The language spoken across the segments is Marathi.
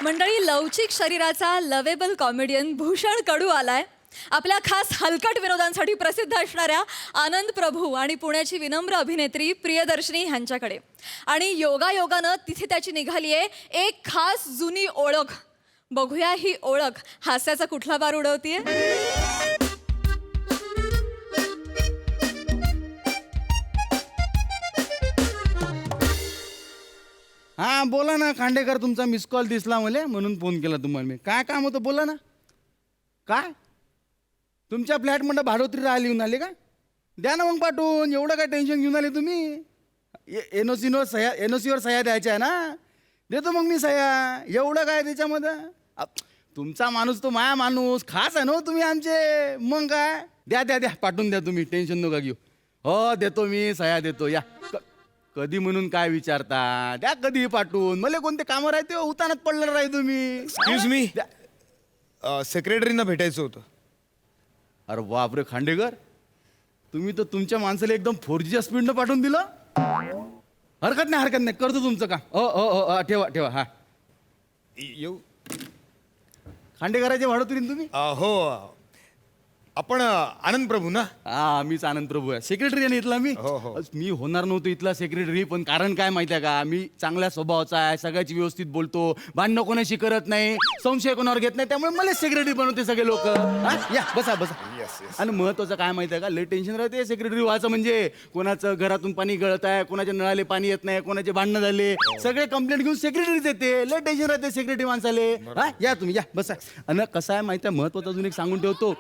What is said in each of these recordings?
मंडळी, लवचिक शरीराचा लवेबल कॉमेडियन भूषण कडू आलाय आपल्या खास हलकट विनोदांसाठी प्रसिद्ध असणाऱ्या आनंद प्रभू आणि पुण्याची विनम्र अभिनेत्री प्रियदर्शनी ह्यांच्याकडे. आणि योगायोगानं तिथे त्याची निघाली आहे एक खास जुनी ओळख. बघूया ही ओळख हास्याचा कुठला बार उडवतीये. हा बोला ना खांडेकर, तुमचा मिस कॉल दिसला मला म्हणून फोन केला तुम्हाला मी. काय काम होतं बोला ना. काय तुमच्या फ्लॅटमध्ये भाडोत्री राहायला येऊन आले का? द्या ना मग पाठवून. एवढं काय टेन्शन घेऊन आले तुम्ही? एनओसीवर सह्या द्यायच्या आहे ना. देतो मग मी सह्या. एवढं काय त्याच्यामध्ये? तुमचा माणूस तो माया माणूस खास आहे ना तुम्ही आमचे. मग काय द्या द्या द्या पाठवून द्या तुम्ही. टेन्शन नका घेऊ. हो देतो मी सह्या देतो. या कधी म्हणून काय विचारता? द्या कधी पाठवून. मला कोणते कामं राहते उतानात पडलं राही तुम्ही. एक्सक्यूज मी, सेक्रेटरीना भेटायचं होतं. अरे बापरे खांडेकर, तुम्ही तर तुमच्या माणसाला एकदम 4G स्पीडनं पाठवून दिलं. हरकत नाही करतो तुमचं काम. हो ठेवा ठेवा. हा येऊ. खांडेकराचे भाडोत्री तुम्ही? हो, आपण आनंद प्रभू ना? हा मीच आनंद प्रभू आहे. सेक्रेटरी आहे इथला मी. हो. मी होणार नव्हतो इथला सेक्रेटरी, पण कारण काय माहिती आहे का, मी चांगल्या स्वभावाचा आहे, सगळ्याची व्यवस्थित बोलतो, भांडणं कोणाशी करत नाही, संशय कोणावर घेत नाही, त्यामुळे मला सेक्रेटरी बनवते सगळे लोक. या बसा बसा. आणि महत्वाचं काय माहिती आहे का, लय टेन्शन राहते सेक्रेटरी व्हायचं म्हणजे. कोणाचं घरातून पाणी गळत आहे, कोणाच्या नळाले पाणी येत नाही, कोणाचे भांडणं झाले, सगळे कंप्लेंट घेऊन सेक्रेटरीच येते. लय टेन्शन राहते सेक्रेटरी माणसाले. हा या तुम्ही या बसा. आणि कसं आहे माहिती आहे, महत्वाचं अजून एक सांगून ठेवतो.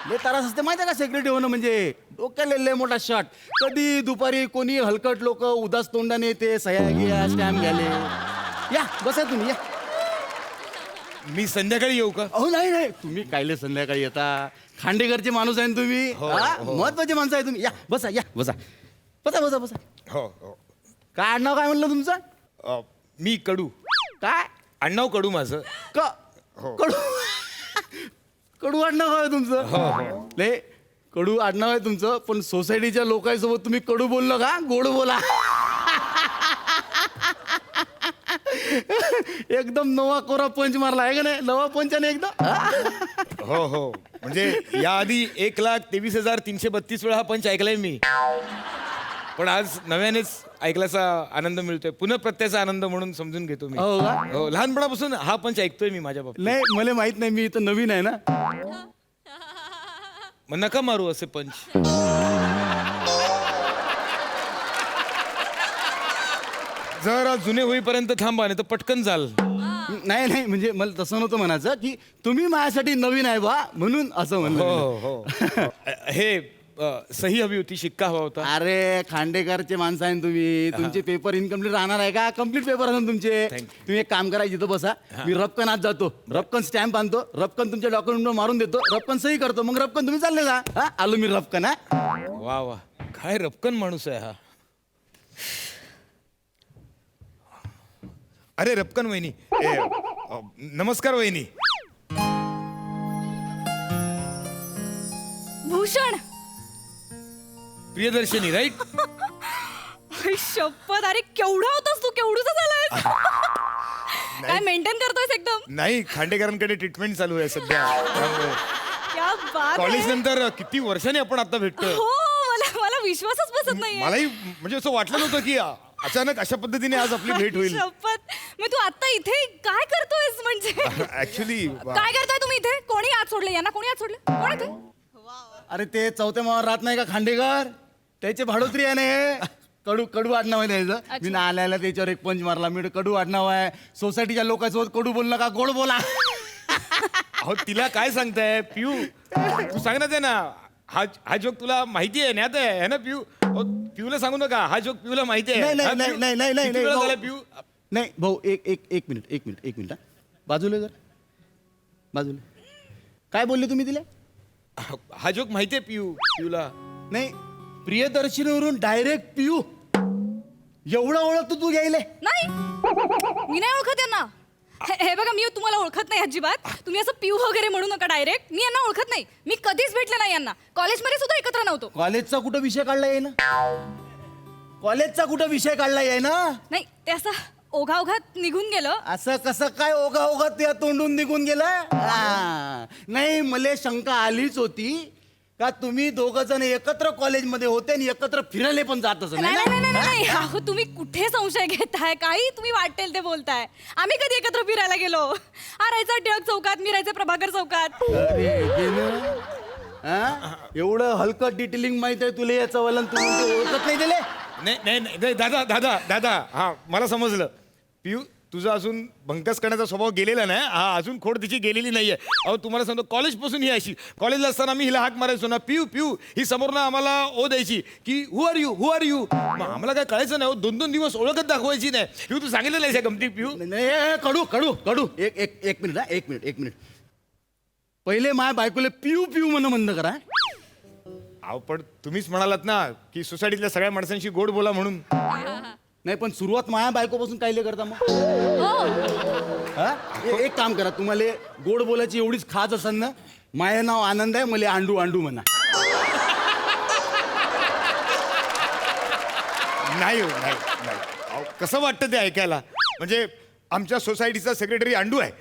लय त्रास असते माहिती आहे का सेक्रेटरी होणं म्हणजे. डोक्याला लय मोठा शॉट. कधी दुपारी कोणी हलकट लोक उदास तोंडाने येते, सह्या घ्या स्टॅम्प घ्याले. या बसा तुम्ही या. मी संध्याकाळी येऊ का? अहो नाही तुम्ही कायले संध्याकाळी येता. खांडेकरचे माणूस आहे ना तुम्ही. महत्वाचे माणसं आहे तुम्ही. या बसा या बसा बसा बसा बसा. हो. काय आडनाव काय म्हणलं तुमचं? मी कडू. काय आडनाव कडू माझं. कडू कडू आडनाव आहे तुमचं? लय कडू आडनाव आहे तुमचं, पण सोसायटीच्या लोकांसोबत तुम्ही कडू बोललो का? गोड बोला. एकदम नवा कोरा पंच मारला आहे का नाही? नवा पंचाने एकदम. हो म्हणजे याआधी 1,23,332 वेळा हा पंच ऐकलाय मी, पण आज नव्यानेच ऐकल्याचा आनंद मिळतोय. पुन्हा प्रत्ययाचा आनंद म्हणून समजून घेतो मी. हो का? हो, लहानपणापासून हा पंच ऐकतोय मी माझ्या बाबतीत. नाही मला माहित नाही, मी इथं नवीन आहे ना. मग नका मारू असे पंच. जरा जुने होईपर्यंत थांबा, नाही तर पटकन जाल. नाही म्हणजे मला तसं नव्हतं म्हणायचं की तुम्ही माझ्यासाठी नवीन आहे बा म्हणून असं म्हणलं. हो. हे सही हवी होती, शिक्का हवा होता. अरे खांडेकरचे माणसं आहे ना तुम्ही. तुमचे पेपर इनकम्प्लीट राहणार आहे का? कम्प्लीट पेपर असतात तुमचे. तुम्ही एक काम करा, इथं बसा. मी रपकन आज जातो, रपकन स्टॅम्प आणतो, रपकन तुमच्या डॉक्युमेंट मारून देतो, रपकन सही करतो, मग रपकन तुम्ही चालले जा. हा आलो मी रपकन. हा वा काय रपकन माणूस आहे हा. अरे रपकन वहिनी. नमस्कार वहिनी. भूषण. प्रियदर्शनी राईट? शपथ, अरे केवढा होतास तू, केवढूचा झालास. काय मेंटेन करतोयस एकदम? नाही, खांडेकरांकडे ट्रीटमेंट चालू आहे सध्या. क्या बात कॉलेज आहे. नंतर किती वर्षांनी आपण आता भेटतोय. हो, मला विश्वासच बसत नाहीये. मलाही म्हणजे असं वाटलं नव्हतं की अचानक अशा पद्धतीने आज आपली भेट होईल. शपथ. मग तू आता इथे काय करतोयस म्हणजे? ऍक्च्युली काय करताय तुम्ही इथे? कोणी आत सोडले यांना? कोणी आत सोडले? कोण इथे? अरे ते चौथ्या मावर राहत नाही का खांडेकर, त्याचे भाडोत्री आहे ना. कडू आडनाव आहे त्याचं. मी ना आल्याला त्याच्यावर एक पंच मारला. मी कडू आडनाव आहे. सोसायटीच्या लोकांसोबत कडू बोलू नका, गोड बोला. अहो तिला काय सांगताय पिऊ? तू सांग ना ते ना. हा जोक तुला माहिती आहे ना? आहे ना पिऊ? पिऊला सांगू नका. हा जोक पिऊला माहिती आहे. नाही किती वेळा झाला पिऊ? नाही भाऊ, एक मिनिट. बाजूला बाजूला. काय बोलले तुम्ही तिला? हा जोक माहितीये पिऊला. नाही, प्रियदर्शनीवरून डायरेक्ट पिऊ. एवढं ओळखतो तू घ्यायले? नाही, मी नाही ओळखत यांना. हे बघा, मी तुम्हाला ओळखत नाही अजिबात. तुम्ही असं पिऊ वगैरे म्हणू नका डायरेक्ट. मी यांना ओळखत नाही. मी कधीच भेटले नाही यांना. कॉलेजमध्ये सुद्धा एकत्र नव्हतो. कॉलेजचा कुठं विषय काढला आहे ना? कॉलेजचा कुठं विषय काढला आहे ना? नाही ते असं ओघाओघात निघून गेलं. असं कसं काय ओघा ओघा त्या तोंडून निघून गेलं? नाही, मला शंका आलीच होती का तुम्ही दोघ जण एकत्र कॉलेजमध्ये होते आणि एकत्र फिरायला पण जात असं नाही नाही नाही नाही अहो तुम्ही कुठे संशय घेताय? काही तुम्ही वाटेल ते बोलताय. आम्ही कधी एकत्र फिरायला गेलो? हा राहायचा टिळक चौकात, मी राहायचे प्रभाकर चौकात. अरे गेलं. हा? एवढं हलकं डिटेलिंग माहित आहे तुला याचं वलन, तू म्हणते ओळखत नाही दिले? नाही नाही नाही, दादा दादा दादा हा मला समजलं. पियू तुझा अजून भंकस करण्याचा स्वभाव गेलेला नाही. हा अजून खोड तिची गेलेली नाहीये. अहो तुम्हाला सांगतो कॉलेजपासून ही अशी, कॉलेजला असताना मी हिला हाक मारायचो ना, पियू पियू, ही समोरनं आम्हाला ओ द्यायची की who are you who are you. आम्हाला काय कळायचं नाही. 2-2 दिवस ओळखच दाखवायची नाही. पियू तू सांगितलं नाही गमती पियू. नाही, कडू कडू कडू एक मिनिट हा, एक मिनिट. पहिले माय बायकोले पिऊ पिऊ म्हणणं बंद करा. अहो पण तुम्हीच म्हणालात ना की सोसायटीतल्या सगळ्या माणसांशी गोड बोला म्हणून. नाही पण सुरुवात माया बायकोपासून काय करता मग? हा? एक काम करा, तुम्हाला गोड बोलायची एवढीच खाज असेल ना, माया नाव आनंद आहे, मला अंडू अंडू म्हणा. नाही हो नाही नाही. अहो, कसं वाटतं ते ऐकायला? म्हणजे आमच्या सोसायटीचा सेक्रेटरी अंडू आहे.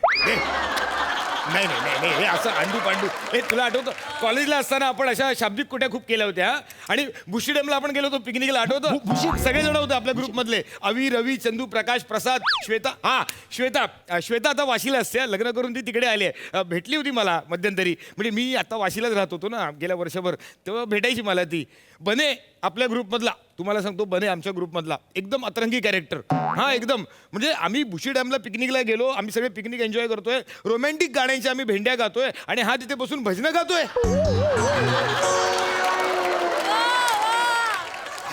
नाही नाही नाही नाही, हे असं अंडू पांडू. हे तुला आठवतं कॉलेजला असताना आपण अशा शाब्दिक कुट्या खूप केल्या होत्या. आणि बुशी डॅमला आपण गेलो होतो पिकनिकला, आठवतं? सगळेजण होते आपल्या ग्रुपमधले. अवी, रवी, चंदू, प्रकाश, प्रसाद, श्वेता. हा श्वेता आता वाशीला असते. लग्न करून ती तिकडे आली आहे. भेटली होती मला मध्यंतरी. म्हणजे मी आता वाशीलाच राहत होतो ना गेल्या वर्षभर, तेव्हा भेटायची मला ती. बने आपल्या ग्रुपमधला, तुम्हाला सांगतो बने आमच्या ग्रुपमधला एकदम अतरंगी कॅरेक्टर. हा एकदम. म्हणजे आम्ही बुशी डॅमला पिकनिकला गेलो, आम्ही सगळे पिकनिक एन्जॉय करतोय, रोमॅन्टिक गाण्यांच्या आम्ही भेंड्या गातोय आणि हा तिथे बसून भजनं गातोय.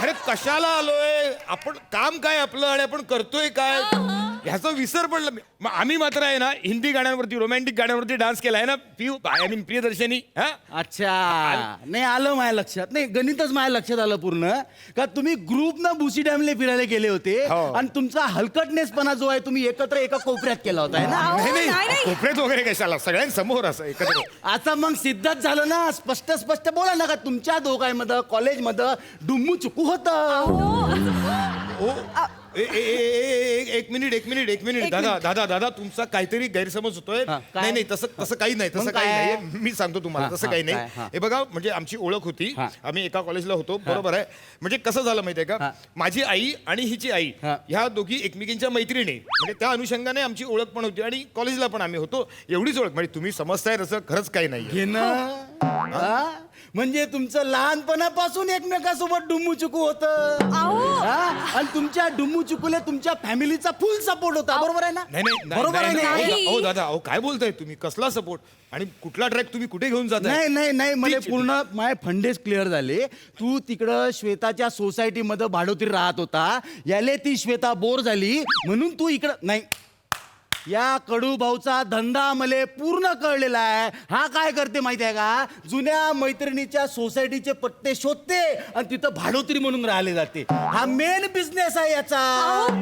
अरे कशाला आलोय आपण? काम काय आपलं आणि आपण करतोय काय ह्याचा विसर पडला. आम्ही मात्र आहे ना हिंदी गाण्यांवरती, रोमॅन्टिक गाण्यांवरती डान्स केला आहे ना पियू, आय मीन प्रियदर्शनी. हा अच्छा, नाही आलं माझ्या लक्षात. नाही गणितच माझ्या लक्षात आलं पूर्ण का तुम्ही ग्रुप ना बुशी डॅमला फिरायला गेले होते आणि तुमचा हलकटनेसपणा जो आहे तुम्ही एकत्र एका कोपऱ्यात केला होता है ना? नाही नाही कोपऱ्यात वगैरे कशाला, सगळ्यांसमोर असं एकत्र. आता मग सिद्धच झालं ना. स्पष्ट बोला ना का तुमच्या दोघांमध्ये कॉलेजमध्ये डुम्मू चुकू होतं. एक मिनिट दादा तुमचा काहीतरी गैरसमज होतोय. नाही नाही तसं काही नाही, तसं काही नाही. मी सांगतो तुम्हाला तसं काही नाही. हे बघा म्हणजे आमची ओळख होती, आम्ही एका कॉलेजला होतो, बरोबर आहे. म्हणजे कसं झालं माहितीये का, माझी आई आणि हिची आई ह्या दोघी एकमेकींच्या मैत्रिणी, म्हणजे त्या अनुषंगाने आमची ओळख पण होती आणि कॉलेजला पण आम्ही होतो. एवढीच ओळख. म्हणजे तुम्ही समजताय तसं खरंच काही नाही. म्हणजे तुमचं लहानपणापासून एकमेकासोबत डुम्मू चुकू होतं आणि तुमच्या डुम्मू चुकूले तुमच्या फॅमिलीचा फुल सपोर्ट होता, बरोबर आहे ना? बरोबर आहे ना? अहो दादा अहो काय बोलताय तुम्ही? कसला सपोर्ट आणि कुठला ट्रॅक तुम्ही कुठे घेऊन जाताय? नाही मला पूर्ण माझे फंडेच क्लिअर झाले. तू तिकडं श्वेताच्या सोसायटीमध्ये भाडोत्री राहत होता, याले ती श्वेता बोर झाली म्हणून तू इकडं. नाही, या कडू भाऊचा धंदा मले पूर्ण कळलेला आहे. हा काय करते माहिती आहे का, जुन्या मैत्रिणीच्या सोसायटीचे पत्ते शोधते आणि तिथं भाडोत्री म्हणून राहिले जाते. हा मेन बिझनेस आहे याचा.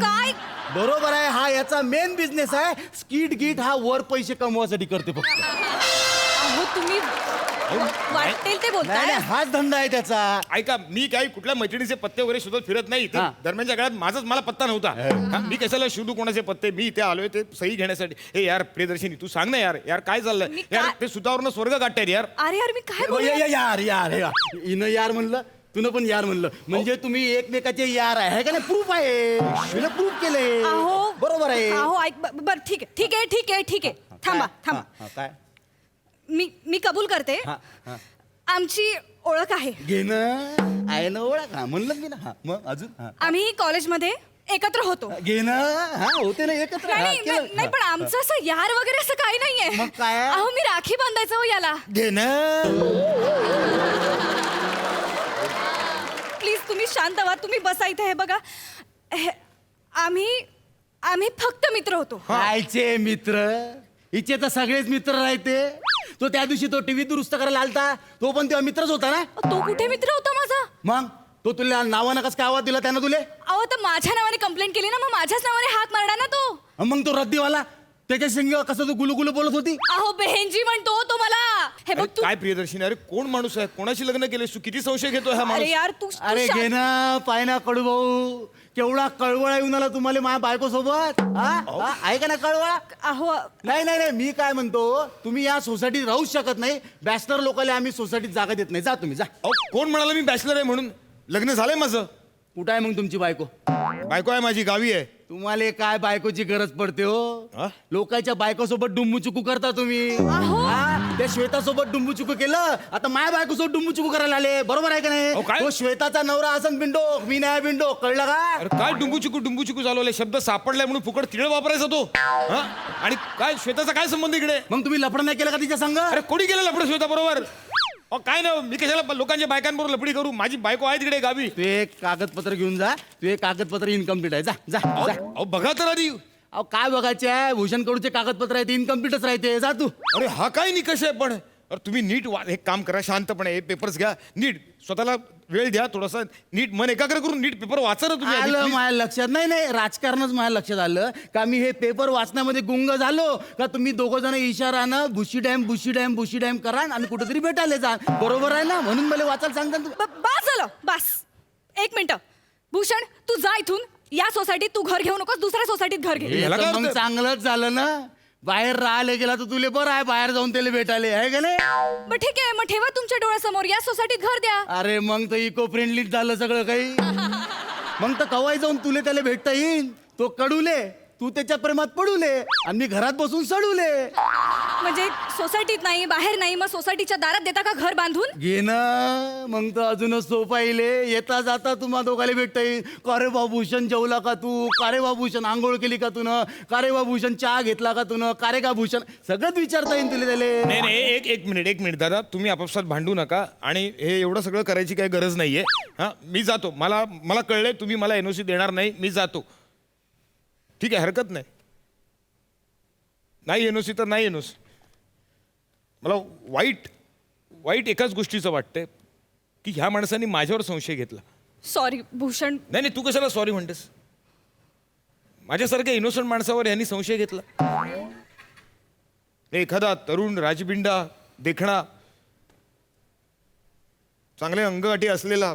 काय बरोबर आहे, हा याचा मेन बिझनेस आहे. स्किट गिट हा वर पैसे कमवासाठी करते फक्त. अहो तुम्ही वाटेल ते बोलताय. नाही, हाच धंदा आहे त्याचा. ऐका, मी काही कुठल्या मैत्रिणीचे पत्ते वगैरे शोधत फिरत नाही. ते दरम्यानच्या काळात माझाच मला पत्ता नव्हता. मी कशाला शोधू कोणाचे पत्ते? मी इथे आलोय ते सही घेण्यासाठी. हे यार प्रियदर्शनी तू सांग ना यार काय चाललंय यार? ते सुतावरनं स्वर्ग काढतायत यार. अरे यार मी काय बोलू? यार हिनं यार म्हणलं, तुनं पण यार म्हणलं, म्हणजे तुम्ही एकमेकाचे यार आहे का नाही? प्रूफ आहे, प्रूफ केलंय. बरोबर आहे. अहो ऐक बर ठीक आहे. थांबा. काय? मी कबूल करते. आमची ओळख आहे. घेणं आहे ना ओळख. म्हणलं मी ना. मग अजून आम्ही कॉलेजमध्ये एकत्र होतो. घेणं होते ना एकत्र. नाही पण आमचं असं यार वगैरे असं काही नाहीये. मग काय? अहो मी राखी बांधायचं हो याला. घेणं. प्लीज तुम्ही शांत व्हा. तुम्ही बसा इथे. हे बघा, आम्ही फक्त मित्र होतो. कायचे मित्र? हिचे तर सगळेच मित्र राहते. तो त्या दिवशी तो टीव्ही दुरुस्त करायला आलता, तो पण तेव्हा मित्रच होता ना. तो कुठे मित्र होता माझा? मग तो तुला नावानं कसं काय आवाज दिला त्यानं तुले? अहो तर माझ्या नावाने कंप्लेंट केली ना, मग माझ्याच नावाने हाक मारणार ना तो. मग तो रद्दीवाला त्याच्या संग कसं तू गुलू बोलत होती. अहो बहेनजी म्हणतो तो मला. हे बघ अरे तू काय प्रियदर्शनी, अरे कोण माणूस आहे, कोणाशी लग्न केलेस तू, किती संशय घेतो हा अरे माणूस. यार तू तू अरे शांत- घे ना पाय ना कडू भाऊ, केवढा कळवळा येऊन आला तुम्हाला माझ्या बायको सोबत. आहे का ना कळवळा? अहो नाही नाही नाही, मी काय म्हणतो, तुम्ही या सोसायटीत राहूच शकत नाही. बॅचलर लोकांना आम्ही सोसायटीत जागा देत नाही. जा तुम्ही जा. अहो, कोण म्हणाला मी बॅचलर आहे म्हणून? लग्न झालंय माझं. कुठं आहे मग तुमची बायको? बायको आहे माझी, गावी आहे. तुम्हाला काय बायकोची गरज पडते हो? हा? लोकांच्या बायकोसोबत डुंबूचुकू करता तुम्ही. हा? त्या श्वेतासोबत डुंबूचुकू केलं, आता माझ्या बायकोसोबत डुंबूचुकू करायला आले. बरोबर आहे का अहो, नाही? काय? तो श्वेताचा नवरा असन बिंडो, मी नाही बिंडो, कळलं का? अरे काय डुंबूचुकू चालवले, शब्द सापडलाय म्हणून फुकट तिळ वापरायचा तो. हा? आणि काय श्वेताचा काय संबंध इकडे? मग तुम्ही लफडं नाही केलं का तिच्या संग? अरे कोणी केलं लपडं श्वेता बरोबर? अहो काय ना, मी कशाला लोकांच्या बायकांबरोबर लपडी करू? माझी बायको आहे तिकडे गावी. तू एक कागदपत्र घेऊन जा. तू एक कागदपत्र इनकम्प्लीट आहे. जा जा अहो जा. अहो, बघा तर आधी. अहो काय बघायचे आहे? भूषण कडूचे कागदपत्र आहेत, इनकम्प्लीटच राहते. जा तू. अरे हा काय निकष आहे पण? अरे तुम्ही नीट एक काम करा, शांतपणे पेपर्स घ्या, नीट स्वतःला वेळ द्या, थोडासा नीट मन एकाग्र करून नीट पेपर वाचा ना तुम्ही आधी, आलं please. माझ्या लक्षात. नाही नाही, राजकारणच माझ्या लक्षात आलं का मी हे पेपर वाचण्यामध्ये गुंग झालो का तुम्ही दोघं जण इशारानं बुशी डॅम करा आणि कुठेतरी भेटायला जा. बरोबर आहे ना? म्हणून मला वाचायला सांगता ना तुम्ही. बस झालं बस. एक मिनिट भूषण, तू जा इथून. या सोसायटीत तू घर घेऊ नकोस, दुसऱ्या सोसायटीत घर घे. हे ह्याला तर काय मग अर्थ? चांगलंच झालं ना. बाहेर राहायला गेला तर तुले बरं आहे, बाहेर जाऊन त्याला भेटायला आहे का नाही? मग ठीक आहे, मग ठेवा तुमच्या डोळ्यासमोर या सोसायटीत घर द्या. अरे मग तर इको फ्रेंडलीच झालं सगळं काही. मग तर कवाय जाऊन तुले त्याला भेटता येईन. तो कडूले, तू त्याच्या प्रेमात पडूले आणि मी घरात बसून सडूले. म्हणजे सोसायटीत नाही, बाहेर नाही, मग सोसायटीच्या दारात देता का घर बांधून? घे ना, मग तर अजूनच सोपा येईल. येता जाता तुम्हा दोघाला भेटता येईल. का रे बाबूषण जेवला का तू? का रे बाबूषण आंघोळ केली का तू? का रे बाबूषण चहा घेतला का तू? का रे का भूषण? सगळंच विचारता येईल तुला त्याला. नाही नाही, एक मिनिट दादा, तुम्ही आपापसात भांडू नका आणि हे एवढं सगळं करायची काही गरज नाहीये. हा, मी जातो. मला कळलंय तुम्ही मला एनओसी देणार नाही, मी जातो. ठीक आहे, हरकत नाही. नाही एनओसी तर नाही एनओसी. मला वाईट एकाच गोष्टीचं वाटतंय की ह्या माणसाने माझ्यावर संशय घेतला. सॉरी भूषण. नाही तू कशाला सॉरी म्हणतेस? माझ्यासारख्या इनोसंट माणसावर यांनी संशय घेतला. एखादा तरुण राजबिंडा देखणा, चांगले अंगगाठी असलेला,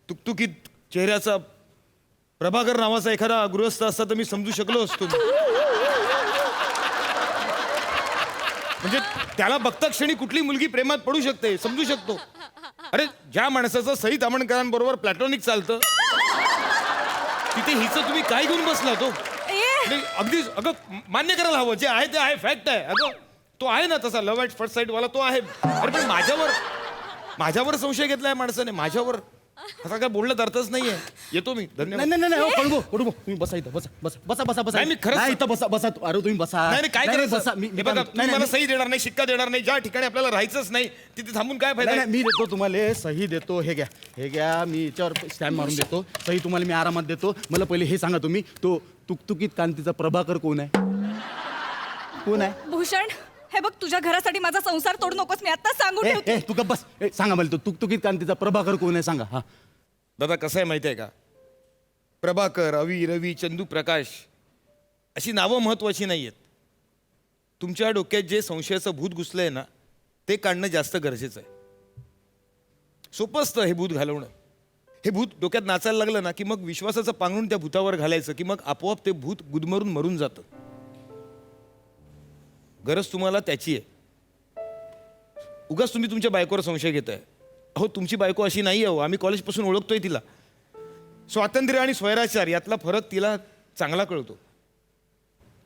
तुकतुकीत चेहऱ्याचा प्रभाकर नावाचा एखादा गृहस्थ असता तर मी समजू शकलो असतो. म्हणजे त्याला बघता क्षणी कुठली मुलगी प्रेमात पडू शकते समजू शकतो. अरे ज्या माणसाचं सई तामणकरांबरोबर प्लॅटॉनिक चालतं तिथे हिचं तुम्ही काय घेऊन बसला तो? नाही, अगदी अगं मान्य करायला हवं, जे आहे ते आहे, फॅक्ट आहे. अगं तो आहे ना तसा लव्ह ॲट फर्स्ट साईट वाला तो आहे. अरे पण माझ्यावर संशय घेतलाय माणसाने, माझ्यावर. असा काय बोलण्यात अर्थच नाहीये. येतो मी, धन्यवाद. नाही नाही नाही, कडू तुम्ही बसा इथं. बसा. नाही, मी खरंच- नाही, इथं बसा. अरे तुम्ही बसा. नाही काय करायचं? बसा. हे बघा, तुम्ही मला सही देणार नाही, शिक्का देणार नाही. ज्या ठिकाणी आपल्याला राहायचंच नाही तिथे थांबून काय फायदा आहे? मी देतो तुम्हाला सही देतो. हे घ्या, मी याच्यावर स्टॅम्प मारून देतो. सही तुम्हाला मी आरामात देतो. मला पहिले हे सांगा तुम्ही, तो तुकतुकीत कांतीचा प्रभाकर कोण आहे? कोण आहे? भूषण, हे बघ तुझ्या घरासाठी माझा संसार तोडू नकोस, मी आता सांगून ठेवते. तू गप्प बस. सांगा मला, तो तुकतुकीत कांतीचा प्रभाकर कोण आहे सांगा. हा, दादा कसं आहे माहिती आहे का, प्रभाकर, अवी, रवी, चंदू, प्रकाश अशी नावं महत्वाची नाही आहेत. तुमच्या डोक्यात जे संशयाचं भूत घुसलंय ना ते काढणं जास्त गरजेचं आहे. सोपं असतं हे भूत घालवणं. हे भूत डोक्यात नाचायला लागलं ना की मग विश्वासाचं पांघरून त्या भूतावर घालायचं की मग आपोआप ते भूत गुदमरून मरून जातं. गरज तुम्हाला त्याची आहे. उगाच तुम्ही तुमच्या बायकोवर संशय घेताय. अहो तुमची बायको अशी नाही आहे. आम्ही कॉलेजपासून ओळखतोय तिला. स्वातंत्र्य आणि स्वैराचार यातला फरक तिला चांगला कळतो.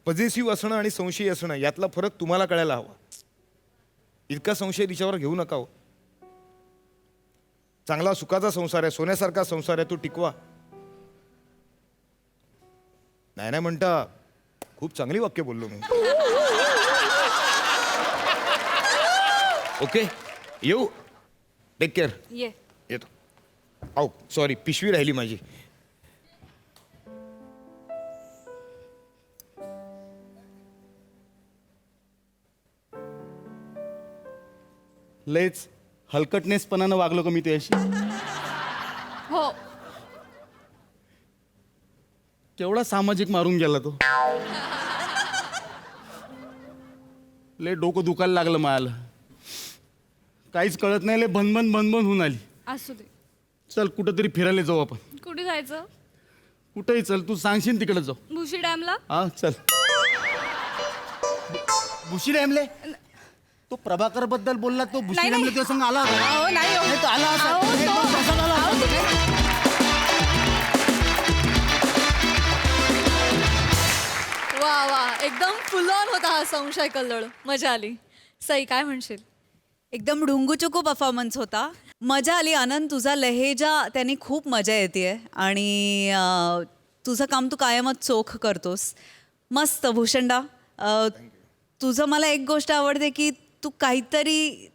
पॉझिटिव्ह असणं आणि संशयी असणं यातला फरक तुम्हाला कळायला हवा. इतका संशय तिच्यावर घेऊ नका हो. चांगला सुखाचा संसार आहे, सोन्यासारखा संसार आहे, तो टिकवा. नाही म्हणता खूप चांगली वाक्य बोललो मी. ओके, येऊ. Take care. ये. येतो. आओ सॉरी, पिशवी राहिली माझी. लयच हलकटनेसपणानं वागलो का मी तुझ्याशी? हो. केवढा सामाजिक मारून गेला तो. लय डोकं दुखायला लागलं मला. काहीच कळत नाही, लय बनबन होऊन आली. असू दे. चल कुठंतरी फिरायला जाऊ आपण. कुठे जायचं? कुठेही चल, तू सांगशील तिकडे जाऊ. भुशी डॅमला. हा चल. भुशी डॅमले तो प्रभाकर बद्दल बोलला, तो भुशी नाही, डॅमले नाही. तुझ्या संग आला होता. अहो, नाही हो. नाही, तो आला असा. अहो, नाही, तो- तो प्रसाद आला अहो, असा. तो- वा वा, एकदम फुल ऑन होता हा संशय कल्लोळ. मजा आली. सई, काय म्हणशील? एकदम डुंगूचुकू परफॉर्मन्स होता. मजा आली. आनंद, तुझा लहेजा त्याने खूप मजा येते आणि तुझं काम तू कायमच चोख करतोस. मस्त भूषणदा. तुझं मला एक गोष्ट आवडते की तू काहीतरी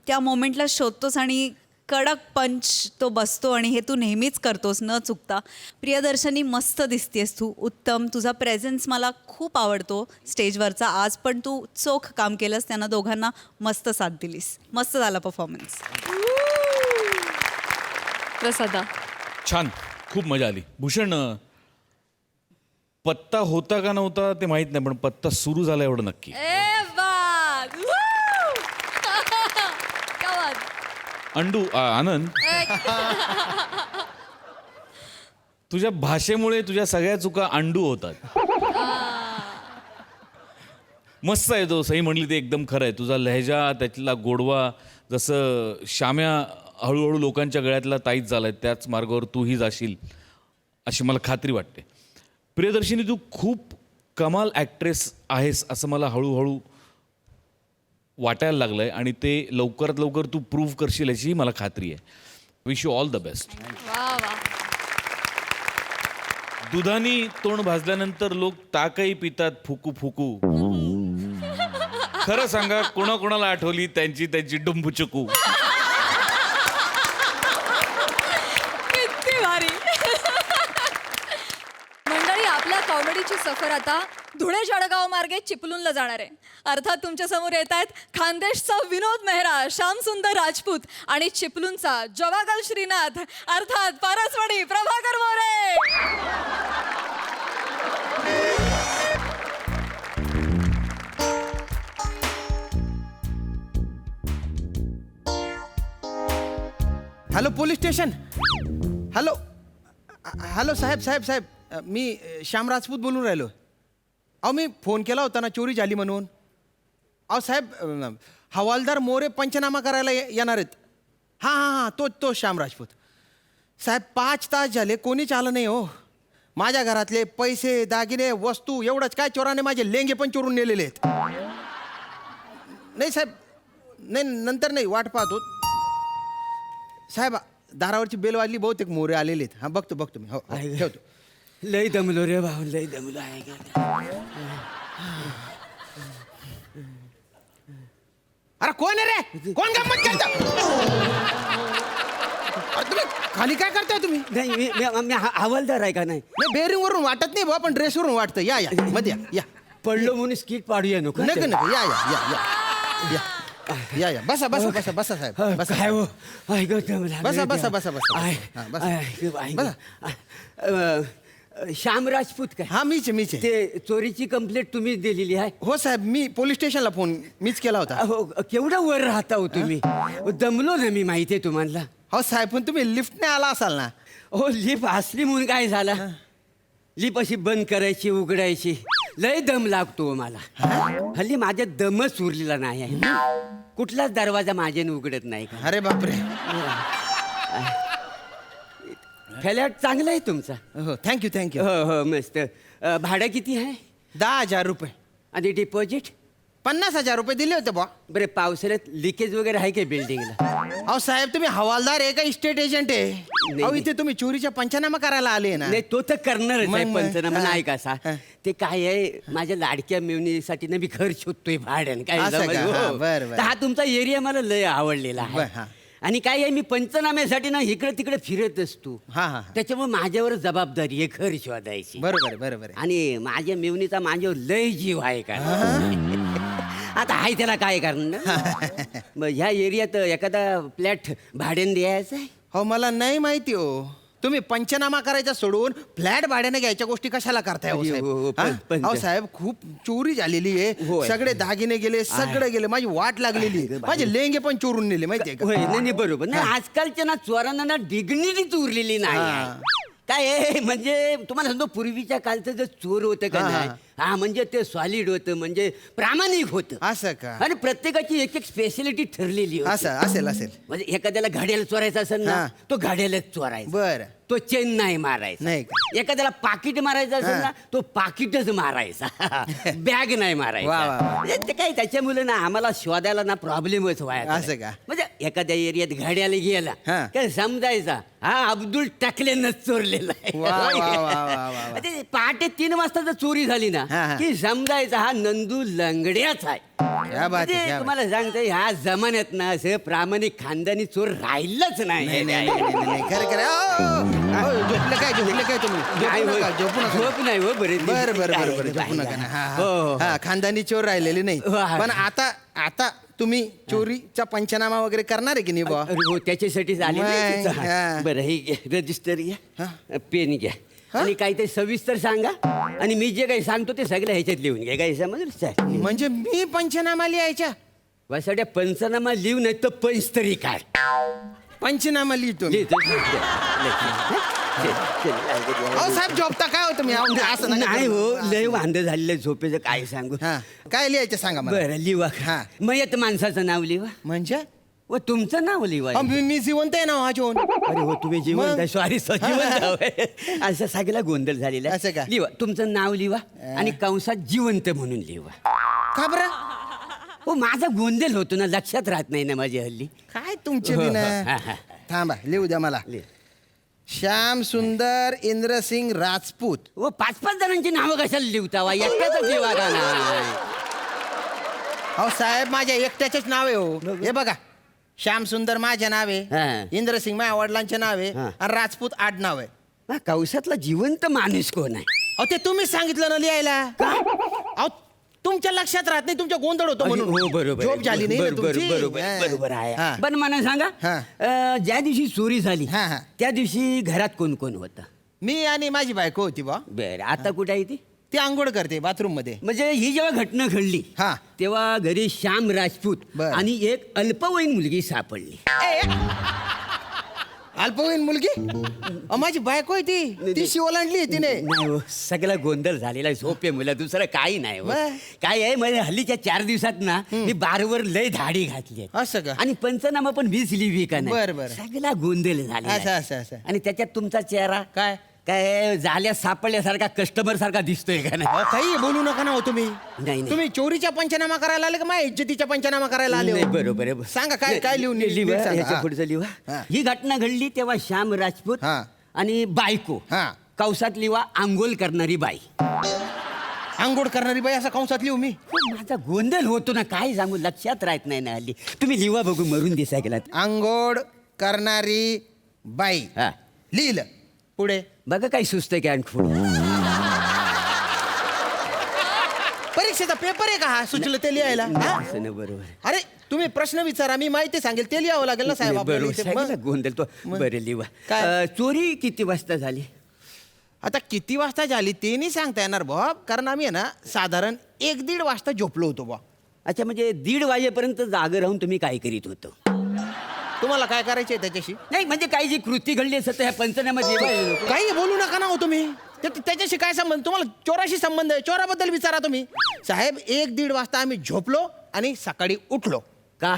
त्या मोमेंटला शोधतोस आणि कडक पंच तो बसतो आणि हे तू नेहमीच करतोस न चुकता. प्रियदर्शनी, मस्त दिसतेस तू. उत्तम. तुझा प्रेझेन्स मला खूप आवडतो स्टेजवरचा. आज पण तू चोख काम केलंस. त्यांना दोघांना मस्त साथ दिलीस. मस्त झाला परफॉर्मन्स. प्रसादा. छान, खूप मजा आली. भूषण, पत्ता होता का नव्हता ते माहित नाही, पण पत्ता सुरू झाला एवढं नक्की. ए बात. Woo! क्या बात. आनंद, तुझ्या भाषेमुळे तुझ्या सगळ्या चुका अंडू होतात. मस्त आहे तो. सई म्हणली ते एकदम खरं आहे. तुझा लहेजा, त्यातला गोडवा, जसं श्याम्या हळूहळू लोकांच्या गळ्यातला ताईत झालाय, त्याच मार्गावर तूही जाशील अशी मला खात्री वाटते. प्रियदर्शिनी, तू खूप कमाल ॲक्ट्रेस आहेस असं मला हळूहळू वाटायला लागलं आहे आणि ते लवकरात लवकर तू प्रूव्ह करशील याची मला खात्री आहे. Wish you all the best. वा वा. दुधानी तोंड भाजल्यानंतर लोक ताकही पितात फुकू फुकू. खरं सांगा, कोणाकोणाला आठवली त्यांची डुंबुचुकू. किती भारी. मंडळी, आपल्या कॉमेडीची सफर आता धुळे जळगाव मार्गे चिपळूणला जाणार आहे. अर्थात तुमच्या समोर येत आहेत खानदेशचा विनोद मेहरा, श्यामसुंदर राजपूत आणि चिपळूणचा जवागल श्रीनाथ, अर्थात Paraswadi Prabhakar More. Hello police station. Hello hello साहेब, मी श्याम राजपूत बोलून राहिलो. अहो, मी फोन केला होता ना, चोरी झाली म्हणून. अहो साहेब, हवालदार मोरे पंचनामा करायला येणार आहेत. हां, तो श्याम राजपूत. साहेब, 5 तास झाले कोणीच आलं नाही हो. माझ्या घरातले पैसे, दागिने, वस्तू एवढंच काय, चोराने माझे लेंगे पण चोरून नेलेले आहेत. नाही साहेब, नाही, नंतर नाही, वाट पाहतो. साहेब, दारावरची बेल वाजली, बहुतेक मोरे आलेले आहेत. हां, बघतो मी. हो, ठेवतो. लय दमलो रे भाऊ, लय दमलो आहे का. अरे कोण आहे रे? कोण गंमत करता? तुम्ही खाली काय करताय तुम्ही? नाही, मी हवालदार आहे का नाही. नाही, बेअरिंग वरून वाटत नाही बुवा, पण ड्रेसवरून वाटतं. या मध्ये या. पडलो म्हणून स्किट पाडूया नको. नका या. बसा साहेब, बसा. काय हो, ऐक दमला. बसा. हां, बसा. श्याम राजपूत काय? हा, मीच आहे. ते चोरीची कंप्लेंट तुम्हीच दिलेली आहे. हो साहेब, मी पोलीस स्टेशनला फोन मीच केला होता. अहो, केवढा वर राहता हो तुम्ही. दमलो ना मी, माहिती आहे तुम्हाला. हो साहेब, पण तुम्ही लिफ्टने आला असाल ना. हो, लिप असली म्हणून काय झालं. लिप अशी बंद करायची, उघडायची, लय दम लागतो मला. हल्ली माझ्या दमच उरलेला नाही आहे. कुठलाच दरवाजा माझ्याने उघडत नाही का. अरे बापरे. फ्लॅट चांगला आहे तुमचा. हो, थँक्यू. हो, मस्त. भाडं किती आहे? 10,000 रुपये. आणि डिपॉझिट? 50,000 रुपये दिले होते बुवा. बरे, पावसाळ्यात लिकेज वगैरे आहे का बिल्डिंगला? अहो साहेब, तुम्ही हवालदार आहे का इस्टेट एजंट आहे? नाही. अहो, इथे तुम्ही चोरीच्या पंचनामा करायला आले ना. नाही, तो तर करणारच आहे मग. पंचनामा. नाही का सा. हा. ते काय आहे, माझ्या लाडक्या मेवणीसाठी ना मी घर शोधतोय भाड्यानं. काय असं समज- का? हो. हा, बरं. तर हा तुमचा एरिया मला लय आवडलेला बरं, आहे. हा. आणि काय आहे, मी पंचनाम्यासाठी ना इकडे तिकडे फिरत असतो. हा. त्याच्यामुळे माझ्यावर जबाबदारी आहे घर शोधायची. बरोबर आहे. आणि माझ्या मेवणीचा माझ्यावर लय जीव आहे का. आता आहे त्याला काय करणार. मग ह्या एरियात एखादा फ्लॅट भाड्याने द्यायचा आहे. हो, मला नाही माहिती हो. तुम्ही पंचनामा करायचा सोडून फ्लॅट भाड्याने घ्यायच्या गोष्टी कशाला करताय हो अरे साहेब? हो, हा? पण- अहो साहेब खूप चोरी झालेली आहे होय. सगळे दागिने गेले सगळे गेले माझी वाट लागलेली आहे. माझे लेंगे पण चोरून नेले माहितीये का होय नाही नाही, बरोबर नाही आजकालच्या ना चोरांना ना डिग्निटीच उरलेली नाही आहे. हा. काय आहे, म्हणजे तुम्हाला सांगतो पूर्वीच्या कालचं जे चोर होतं का हा, नाही हा म्हणजे ते सॉलिड होतं म्हणजे प्रामाणिक होतं असं का आणि प्रत्येकाची एक एक स्पेशालिटी ठरलेली होती. असं असेल असेल म्हणजे एखाद्याला घड्याला चोरायचं असेल ना हा. तो घड्यालाच चोरायचा बर तो चेन नाही मारायचा नाही का? एखाद्याला पाकिट मारायचं असेल हा. ना तो पाकिटच मारायचा बॅग नाही वा, वा, मारायचा वा. म्हणजे ते काय त्याच्यामुळे ना आम्हाला शोधायला ना प्रॉब्लेमच व्हायचा असं का? म्हणजे एखाद्या एरियात घड्याला गेला हा. काय समजायचा हा अब्दुल टकलेनंच चोरलेला आहे वा, वा, वा, वा, वा, वा. म्हणजे पहाटे 3 वाजता जर चोरी झाली ना हा, हा. की समजायचा हा नंदू लंगड्याच आहे क्या बात आहे, म्हणजे क्या बात. तुम्हाला सांगतो ह्या जमान्यात ना असं प्रामाणिक खानदानी चोर राहिलंच नाही नाही नाही नाही, नाही, नाही. खरं खरं अहो, झोपले काय तुम्ही नाही झोपू हो, नका, झोपू नका. झोप नाही हो बरे बरं बरं बरं बरं झोपू नका ना. हा, हो, हो, हा. हा खानदानी चोर राहिलेले नाही हो, हा. पण आता तुम्ही चोरीचा पंचनामा वगैरे करणार आहे की नाही बुवा? अरे हो त्याच्यासाठी झाले मग, हा. बरं हे घ्या रजिस्टर घ्या हा. पेन घ्या हा? आणि काहीतरी सविस्तर सांगा आणि मी जे काही सांगतो ते सगळं ह्याच्यात लिहून घ्या काही समजलं म्हणजे मी पंचनामा लिहायच्या वासाड्या पंचनामा लिहून नाही तर पंच तरी काढ पंचनामा लिहितो मी. अहो साहेब झोपता काय होतं मी असं नका नाही करू. हो लय वांद झालेलं झोपेचं काय सांगू हा काय लिहायचं सांगा मला बरं लिवा हा. मयत माणसाचं नाव लिवा म्हणजे व तुमचं नाव लिवा अहो, मी जिवंत आहे ना वाजवून अरे हो तुम्ही जिवंत मग? आहे सॉरी जिवंत आहे. असं सगळा गोंधळ झालेला असं का? लिवा तुमचं नाव लिवा आणि कंसात जिवंत म्हणून लिवा का बरं हो माझा गोंधळ होतो ना लक्षात राहत नाही ना माझी हल्ली काय तुमचे दिन हा, हा. थांबा लिहू द्या मला लिह. श्याम सुंदर इंद्रसिंग राजपूत हो 5-5 जणांची नावं कशाला लिहता वा एकट्याच लिवा का नाही अहो साहेब माझ्या एकट्याचेच नाव आहे हो हे बघा श्याम सुंदर माझे नाव आहे हा. इंद्रसिंग माझ्या वडिलांचे नाव आहे हा. आणि राजपूत आडनाव आहे हा, कंसातला जिवंत माणूस कोण आहे अहो ते तुम्हीच सांगितलं ना लिहायला अहो तुमच्या लक्षात राहत नाही तुमच्या गोंधळ होतो म्हणून हो बरोबर झोप झाली नाही ना बरोबर तुमची. बरोबर हा. बरोबर आहे हा. पण मला सांगा हा. ज्या दिवशी चोरी झाली हा, हा. त्या दिवशी घरात कोण कोण होतं मी आणि माझी बायको होती बा बरं आता कुठे आहे ती ती आंघोळ करते बाथरूम मध्ये म्हणजे ही जेव्हा घटना घडली हा. तेव्हा घरी श्याम राजपूत बरं. आणि एक अल्पवयीन मुलगी सापडली अल्पवयीन मुलगी अहो, माझी बायको आहे ती शिवलांडली आहे तिने नाही हो सगळा गोंधळ झालेला आहे झोपे मुला दुसरं काही नाही हो. बर. काय आहे म्हणजे हल्लीच्या 4 दिवसात ना मी बारवर लय धाडी घातली आहे. असं का आणि पंचनामा पण 20 लिव्ही का नाही बर, बर. सगळा गोंधळ झाला असं, असं, असं. आणि त्याच्यात तुमचा चेहरा काय काय झाल्या सापडल्यासारखा कस्टमर सारखा दिसतोय का नाही अहो, काही बोलू नका ना हो तुम्ही नाही, नाही. तुम्ही चोरीच्या पंचनामा करायला आले का माझ्या इज्जतीच्या पंचनामा करायला आले हो? नाही, बरोबर आहे. सांगा काय काय लिहून लिहा, नीट सांगा. ह्याच्या हा. पुढचं लिहा हा. ही घटना घडली तेव्हा श्याम राजपूत हा. आणि बायको हा. कौसात लिवा आंघोळ करणारी बाई आंघोळ करणारी बाई असं कंसात लिहू मी माझा गोंधळ होतो ना काय सांगू लक्षात राहत नाही ना हल्ली तुम्ही लिवा बघू मरून दिसा गेलात आंघोळ करणारी बाई हा लिहिलं पुढे बघा काय सुस्त की आणखी परीक्षेचा पेपर आहे का हा सुचलं ते लिहायला हा? असं ना बरोबर अरे तुम्ही प्रश्न विचारा मी माहिती सांगेल ते लिहावं लागेल ना साहेब नाही, आपल्याला बरोबर इथे. मग- सगळा गोंधळ तो मग- बरं लिवा काय? चोरी किती वाजता झाली आता किती वाजता झाली ते नाही सांगता येणार भाऊ कारण आम्ही आहे ना साधारण 1-1.5 वाजता झोपलो होतो बा अच्छा म्हणजे 1:30 वाजेपर्यंत जागे राहून तुम्ही काय करीत होतो तुम्हाला काय करायचंय त्याच्याशी नाही म्हणजे काही जी कृती घडली असत ह्या पंचनामा लिवायला नको. काही बोलू नका ना हो तुम्ही त्याच्याशी काय संबंध तुम्हाला चोराशी संबंध आहे चोराबद्दल विचारा तुम्ही साहेब 1-1.5 वाजता आम्ही झोपलो आणि सकाळी उठलो का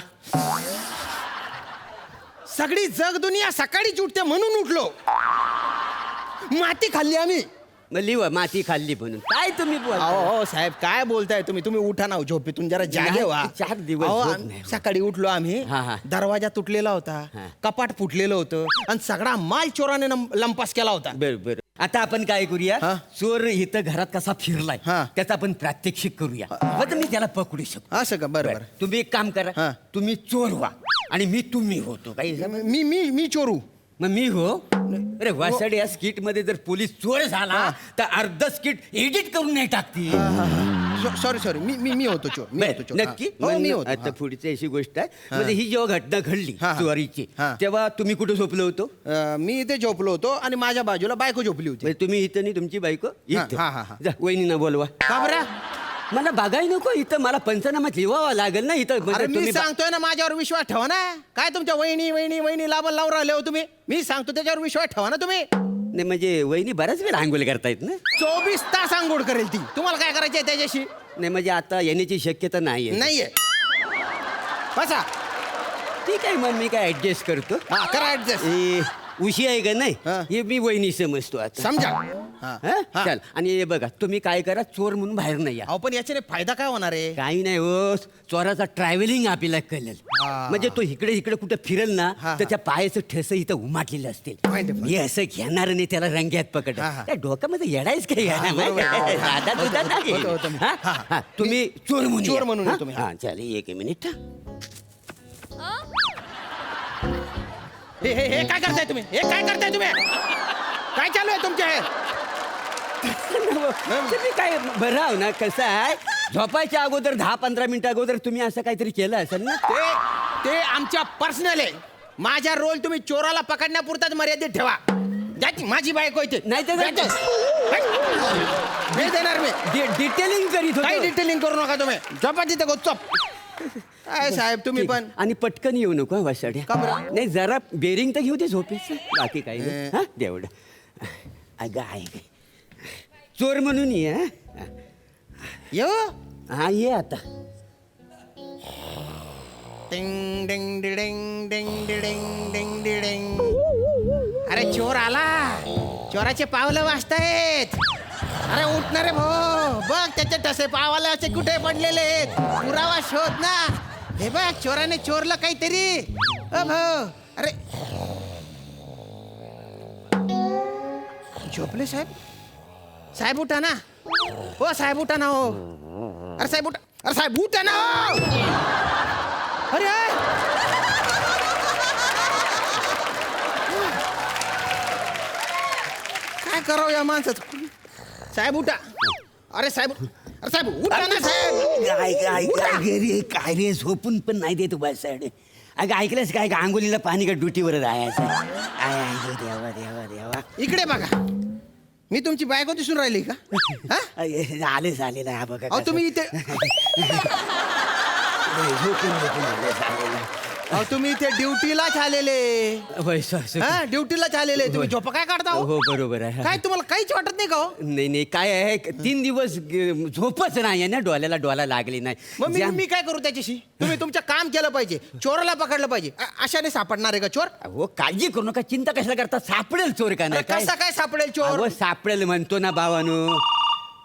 सगळी जग दुनिया सकाळीच उठते म्हणून उठलो माती खाल्ली आम्ही मग लिवा माती खाल्ली म्हणून काय तुम्ही बोलता? अहो साहेब काय बोलताय तुम्ही उठा ना हो झोपेतून जरा जागे व्हा नाही, 4 दिवस अहो, झोप आम- नाही. सकाळी उठलो आम्ही हा, हा. दरवाजा तुटलेला होता हा. कपाट फुटलेलं होतं आणि सगळा माल चोराने लंपास केला होता बरं बरं आता आपण काय करूया हा? चोर इथं घरात कसा फिरलाय हा. त्याचा आपण प्रात्यक्षिक करूया मग मी त्याला पकडू शकतो असं का बरं बरं. तुम्ही एक काम करा हा. तुम्ही चोर व्हा आणि मी तुम्ही होतो काही बरं मी चोरू मग मी हो अरे वासाडे या स्किट मध्ये जर पोलीस चोर झाला तर अर्ध स्किट एडिट करून नाही टाकतील सॉरी मी होतो चोर मी होतो बर, चोर नक्की हा. हो मी मग होतो आता हा. पुढची अशी गोष्ट आहे म्हणजे ही जेव्हा घटना घडली हा, हा. चोरीची हा. तेव्हा तुम्ही कुठे झोपलो होतो मी इथे झोपलो होतो आणि माझ्या बाजूला बायको झोपली होती म्हणजे तुम्ही इथं नाही तुमची बायको इथं. हा, हा, हा. जा वहिनीना बोलवा का बरं मला बघाय नको इथं मला पंचनामा लिहावा लागेल ना इथं अरे म्हणजे मी तुम्ही सांगतोय ना माझ्यावर विश्वास ठेवा ना काय तुमच्या वहिनी लावून लावून राहिले हो तुम्ही मी सांगतो त्याच्यावर विश्वास ठेवा ना तुम्ही नाही म्हणजे वहिनी बराच वेळ आंघोळ करतायत ना 24 तास आंघोळ करेल ती तुम्हाला काय करायचंय त्याच्याशी नाही म्हणजे आता येण्याची शक्यता नाहीये नाहीये बसा ठीक आहे मग मी काय ऍडजस्ट करतो हा करा ऍडजस्ट ए, उशी आहे का नाही हा. हे मी वहिनी समजतो आता समजा हा. हा? हा. चल आणि हे बघा तुम्ही काय करा चोर म्हणून बाहेर नाही या अहो पण याच्याने फायदा काय होणार आहे काही नाही हो चोराचा ट्रॅव्हलिंग आपल्याला कळेल हा. म्हणजे तो इकडे इकडे कुठे फिरेल ना हा, तर त्या पायाचं ठस इथं उमाटलेलं असतील Wonderful. मी असं घेणार नाही त्याला रंग्यात पकड हा, हा. त्या डोक्यामध्ये येडायच काय बरोबर. साधा सुद्धा नाही. होतं. हा? हा, हा, तुम्ही चोर म्हणून चोर या. म्हणून हा? या तुम्ही. हा चालेल एक मिनिट हे काय करताय तुम्ही काय चालू आहे तुमचे हे तुम्ही काय बरं आहो ना कसं आहे झोपायच्या अगोदर 10-15 मिनिटं अगोदर तुम्ही असं काहीतरी केलं असेल ना ते आमच्या पर्सनल आहे माझा रोल तुम्ही चोराला पकडण्यापुरताच मर्यादित ठेवा जाती माझी बायको इथे नाही तर जाती. नाही देणार मी डिटेलिंग करीत काही होतो डिटेलिंग करू नका तुम्ही झोपा तिथे गोचप काय साहेब तुम्ही ठीक. पण आणि पटकन येऊ नको वासाड्या का बरं? नाही जरा बेरिंग तर घेऊ दे झोपेचं बाकी काही नाही हा तेवढं अगं आहे गे. चोर म्हणून ये हा? यो हा ये आता डिंग डिंग डिंग डिंग डिंग डिंग डिंग अरे चोर आला चोराचे पावलं वाजतायत अरे उठणार रे भाऊ बघ त्याचे टसे पावाले असे कुठे पडलेले आहेत पुरावा शोध ना हे बघ चोराने चोरलं काहीतरी भाऊ अरे झोपले साहेब उठा ना हो साहेब उठा ना हो अरे साहेब उठा ना हो अरे काय करावं या माणसाचं साहेब उठा अरे साहेब उठा ना साहेब उठा. काय रे झोपून पण नाही देत वासाड अगं ऐकलंस काय अंगोलीला पाणी का ड्युटीवर जायचं देवा देवा देवा इकडे बघा मी तुमची बायको दिसून राहिली का हा? आले ना बघा अहो तुम्ही इथे अहो तुम्ही इथे ड्युटीलाच आलेले हा ड्युटीलाच आलेले तुम्ही झोप काय काढता हो? हो बरोबर आहे काय तुम्हाला काहीच वाटत नाही का हो नाही काय आहे 3 दिवस झोपच नाही ना डोळ्याला डोळा लागली नाही मग ज्या- मी काय करू त्याच्याशी तुम्ही तुमचं काम केलं पाहिजे चोराला पकडलं पाहिजे अशाने सापडणार आहे का चोर हो काळजी करू नका चिंता कशाला करता सापडेल चोर का नाही कसा काय सापडेल चोर अहो, सापडेल म्हणतो ना भावानो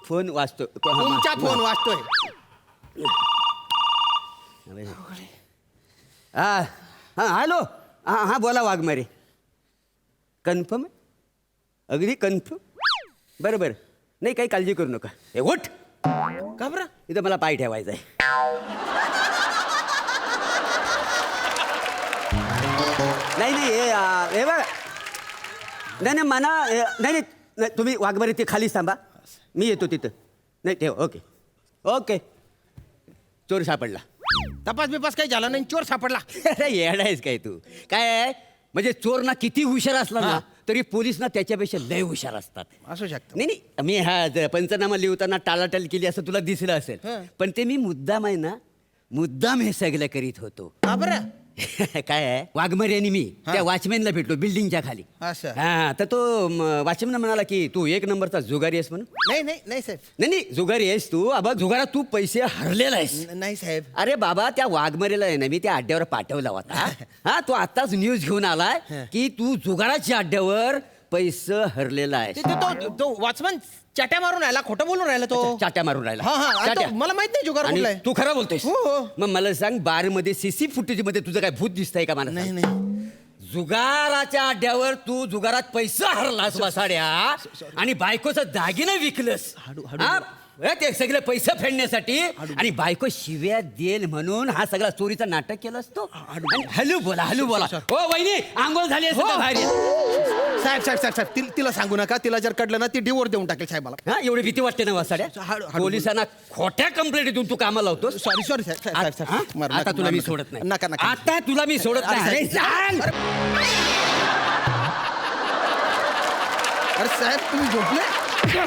फोन वाचतो तुमचा फोन वाजतोय हा हा हॅलो हा हा बोला वाघमारे कन्फर्म अगदी कन्फर्म बरं नाही काही काळजी करू नका हे उठ का बरं इथं मला पाय ठेवायचा आहे नाही हे बघा नाही मला नाही तुम्ही वाघमारे ते खालीच थांबा मी येतो तिथं नाही ठेव ओके चोर सापडला तपास बिपास काही झाला नाही चोर सापडला अरे येडायस काय तू काय आहे म्हणजे चोर ना किती हुशार असला ना तरी पोलीस ना त्याच्यापेक्षा लय हुशार असतात असू शकतं नाही मी हा पंचनामा लिहिताना टाळाटाळ केली असं तुला दिसलं असेल पण ते मी मुद्दाम आहे ना मुद्दाम हे सगळं करीत होतो का बरं काय आहे वाघमारे आणि मी त्या वॉचमॅनला भेटलो बिल्डिंगच्या खाली असं. हा तर तो वॉचमॅन म्हणाला की तू 1 नंबरचा जुगारी आहेस म्हणून नाही साहेब नाही जुगारी आहेस तू अबा जुगारात तू पैसे हरलेला आहेस नाही साहेब अरे बाबा त्या वाघमारेला आहे ना मी त्या अड्ड्यावर पाठवला होता हा तो आताच न्यूज घेऊन आलाय की तू जुगाराच्या अड्ड्यावर पैसे हरलेला आहे तो वॉचमन चाट्या मारून राहिला खोटं बोलून राहिला तो चाट्या मारून राहिला हा, आणि चाट्या. तो मला माहित नाही जुगार आणि कुठलाय. तू खरं बोलतोयस हो, हो. मग मला सांग बार मध्ये सीसी फुटेज मध्ये तुझं काय भूत दिसतंय का मला नाही सांग? नाही जुगाराच्या अड्ड्यावर तू जुगारात पैसा हरलास वासाड्या आणि बायकोचं दागिनं विकलंस हा? ते सगळे पैसे फेडण्यासाठी आणि बायको शिव्या देईल म्हणून हा सगळा चोरीचा नाटक केलं असतो. हॅलो बोला हो वहिनी आंघोळ झाली असेल तर बाहेर या. साहेब साहेब साहेब साहेब तिला सांगू नका. तिला जर कळलं ना ती डिवोर्स देऊन टाकेल साहेबाला. हा एवढी भीती वाटते ना वासाड्या हळू- पोलिसांना खोट्या कंप्लेंट देऊन तू कामाला लावतोस. सॉरी सॉरी साहेब साहेब साहेब हा? साहेब मारू आता नका, तुला मी मारू सोडत नाही. नका नका आता तुला मी सोडत अरे नाही. अरे साहेब. जाण. अरे साहेब तुम्ही झोपले.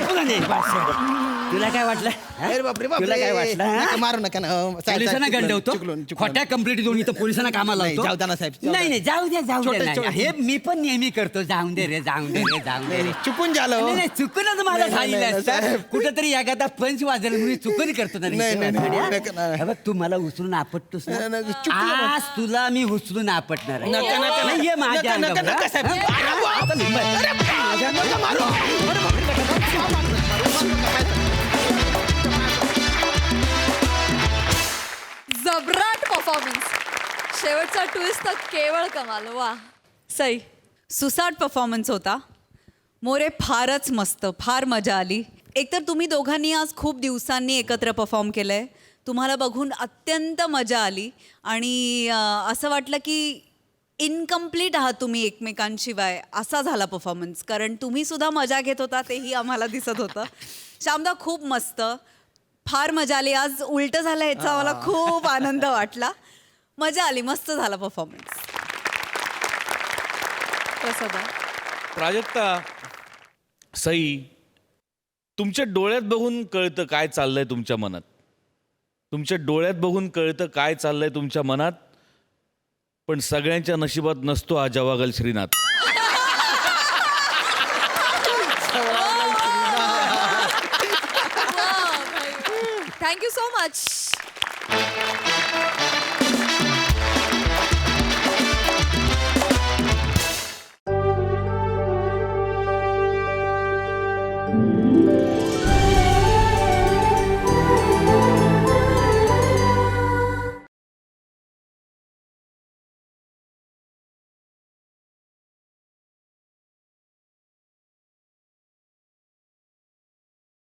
तुला नाही वाटलं. तुला काय वाटलं हा? अरे बापरे बापरे. तुला काय वाटलं हा? नका, मारू नका ना. साहेब, साहेब, पोलिसांना चुकलं, गंडवतो चुकलं, चुकलं. खोट्या कंप्लेंट देऊन इथं पोलिसांना कामाला नाही, लावतो. जाऊ द्या ना साहेब, जाऊ नाही द्या. नाही जाऊ द्या छोटे- नाही. छोटे- हे मी पण नेहमी करतो. जाऊन दे रे जाऊन दे रे जाऊन दे रे. चुकून झालं हो. नाही, नाही, चुकूनच मला नाही, नाही, सांगितलं नाही, असतं. साहेब. कुठंतरी एखादा पंच वाजेल म्हणून चुकून करतो ना रे. नाही, नाही, नाही, नका, नाही. हे बघ, तू मला उचलून आपटतोस ना. नाही, नाही, चुकलं. आज तुला मी उचलून आपटणार आहे. नका, नका, नाही, ये नका, माझ्या नका, अंगावर, नका, हा? साहेब. हा? आता लिंब आहे. नका मारू. अरे बापरे. जबराट परफॉर्मन्स. शेवटचा ट्विस्ट तर केवळ कमाल. वा सई. सुसाट परफॉर्मन्स होता. मोरे फारच मस्त, फार मजा आली. एकतर तुम्ही दोघांनी आज खूप दिवसांनी एकत्र परफॉर्म केलं आहे. तुम्हाला बघून अत्यंत मजा आली आणि असं वाटलं की इनकम्प्लीट आहात तुम्ही एकमेकांशिवाय असा झाला परफॉर्मन्स. कारण तुम्ही सुद्धा मजा घेत होता तेही आम्हाला दिसत होतं. श्यामदा खूप मस्त, फार मजा आली. आज उलटं झालं ह्याचा मला खूप आनंद वाटला. मजा आली, मस्त झाला परफॉर्मन्स. प्रसादा. प्राजक्ता, सई, तुमच्या डोळ्यात बघून कळतं काय चाललंय तुमच्या मनात. तुमच्या डोळ्यात बघून कळतं काय चाललंय तुमच्या मनात. पण सगळ्यांच्या नशिबात नसतो हा Javagal Srinath. Thank you so much.